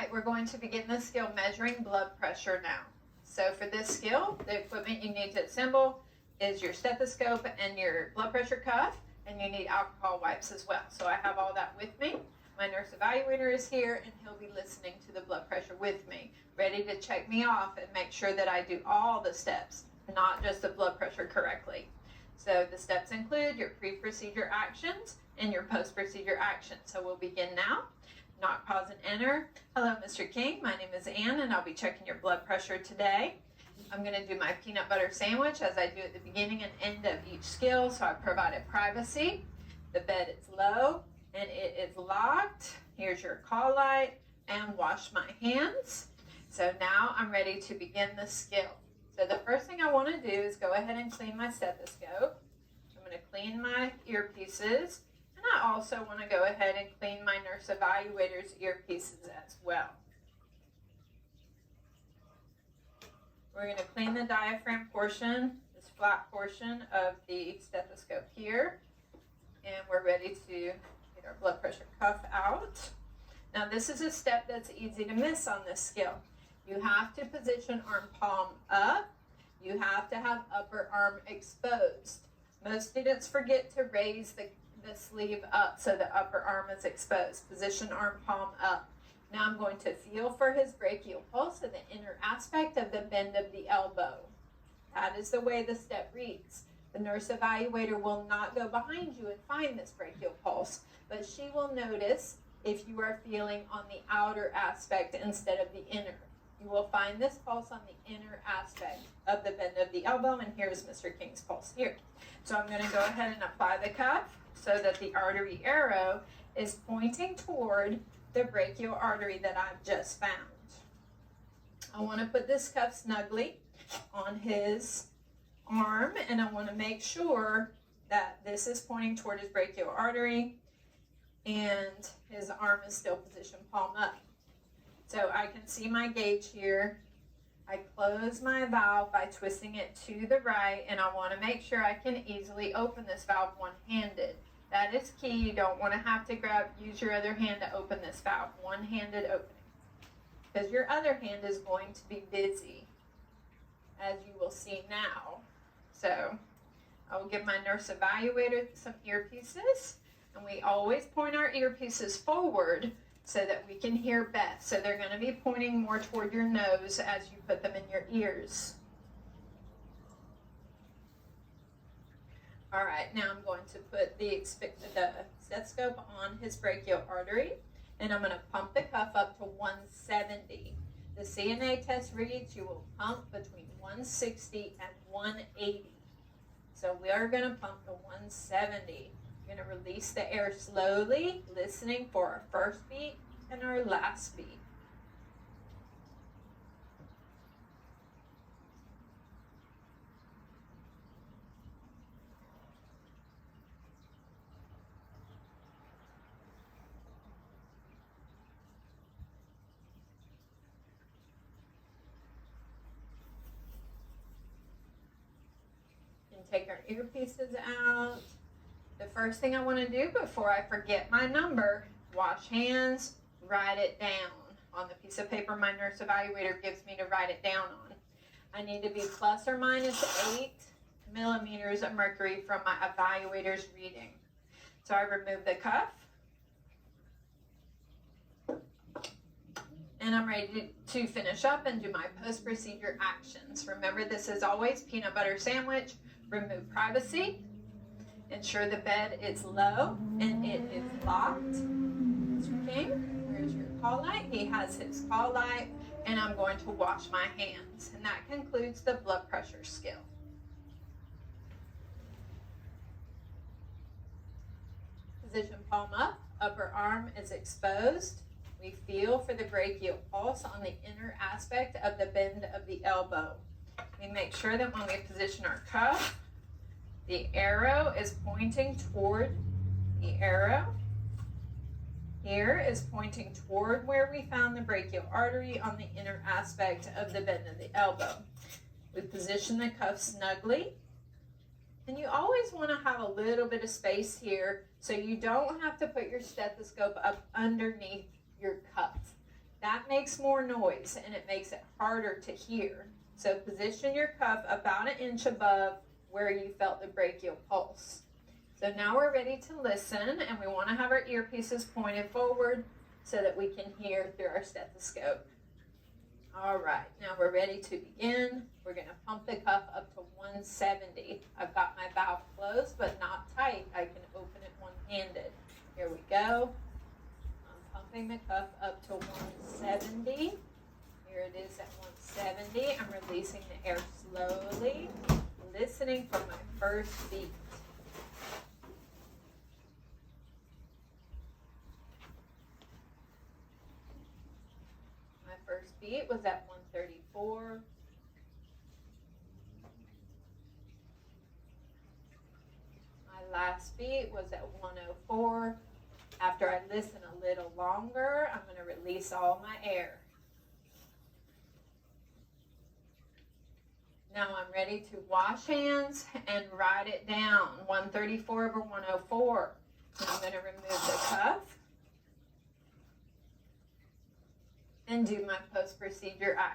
right, we're going to begin the skill measuring blood pressure now. So for this skill, the equipment you need to assemble is your stethoscope and your blood pressure cuff, and you need alcohol wipes as well. So I have all that with me. My nurse evaluator is here, and he'll be listening to the blood pressure with me, ready to check me off and make sure that I do all the steps, not just the blood pressure correctly. So the steps include your pre-procedure actions and your post-procedure actions. So we'll begin now. Knock, pause, and enter. Hello, Mr. King. My name is Ann, and I'll be checking your blood pressure today. I'm going to do my peanut butter sandwich as I do at the beginning and end of each skill, so I provided privacy. The bed is low, and it is locked. Here's your call light, and wash my hands. So now I'm ready to begin the skill. So the first thing I want to do is go ahead and clean my stethoscope. I'm going to clean my earpieces. And I also want to go ahead and clean my nurse evaluator's earpieces as well. We're going to clean the diaphragm portion, this flat portion of the stethoscope here. And we're ready to get our blood pressure cuff out. Now this is a step that's easy to miss on this skill. You have to position arm palm up. You have to have upper arm exposed. Most students forget to raise the sleeve up so the upper arm is exposed. Position arm palm up. Now I'm going to feel for his brachial pulse in the inner aspect of the bend of the elbow. That is the way the step reads. The nurse evaluator will not go behind you and find this brachial pulse, but she will notice if you are feeling on the outer aspect instead of the inner. You will find this pulse on the inner aspect of the bend of the elbow, and here's Mr. King's pulse here. So I'm going to go ahead and apply the cuff so that the artery arrow is pointing toward the brachial artery that I've just found. I want to put this cuff snugly on his arm, and I want to make sure that this is pointing toward his brachial artery and his arm is still positioned palm up. So I can see my gauge here. I close my valve by twisting it to the right, and I want to make sure I can easily open this valve one-handed. That is key. You don't want to have to use your other hand to open this valve. One-handed opening. Because your other hand is going to be busy, as you will see now. So I will give my nurse evaluator some earpieces, and we always point our earpieces forward so that we can hear best. So they're going to be pointing more toward your nose as you put them in your ears. All right, now I'm going to put the stethoscope on his brachial artery, and I'm going to pump the cuff up to 170. The CNA test reads you will pump between 160 and 180. So we are going to pump to 170. You're going to release the air slowly, listening for our first beat and our last beat. And take our earpieces out. The first thing I want to do before I forget my number, wash hands, write it down on the piece of paper my nurse evaluator gives me to write it down on. I need to be plus or minus 8 millimeters of mercury from my evaluator's reading. So I remove the cuff, and I'm ready to finish up and do my post-procedure actions. Remember, this is always peanut butter sandwich. Remove privacy. Ensure the bed is low and it is locked. Mr. King, where's your call light? He has his call light, and I'm going to wash my hands. And that concludes the blood pressure skill. Position palm up, upper arm is exposed. We feel for the brachial pulse on the inner aspect of the bend of the elbow. We make sure that when we position our cuff, the arrow is pointing toward the arrow. Here is pointing toward where we found the brachial artery on the inner aspect of the bend of the elbow. We position the cuff snugly. And you always want to have a little bit of space here so you don't have to put your stethoscope up underneath your cuff. that makes more noise and it makes it harder to hear. So position your cuff about 1 inch above where you felt the brachial pulse. So now we're ready to listen, and we want to have our earpieces pointed forward so that we can hear through our stethoscope. All right, now we're ready to begin. We're going to pump the cuff up to 170. I've got my valve closed, but not tight. I can open it one-handed. Here we go. I'm pumping the cuff up to 170. Here it is at 170. I'm releasing the air slowly, listening for my first beat. My first beat was at 134. My last beat was at 104. After I listen a little longer, I'm going to release all my air. Now I'm ready to wash hands and write it down, 134 over 104. So I'm going to remove the cuff and do my post-procedure act.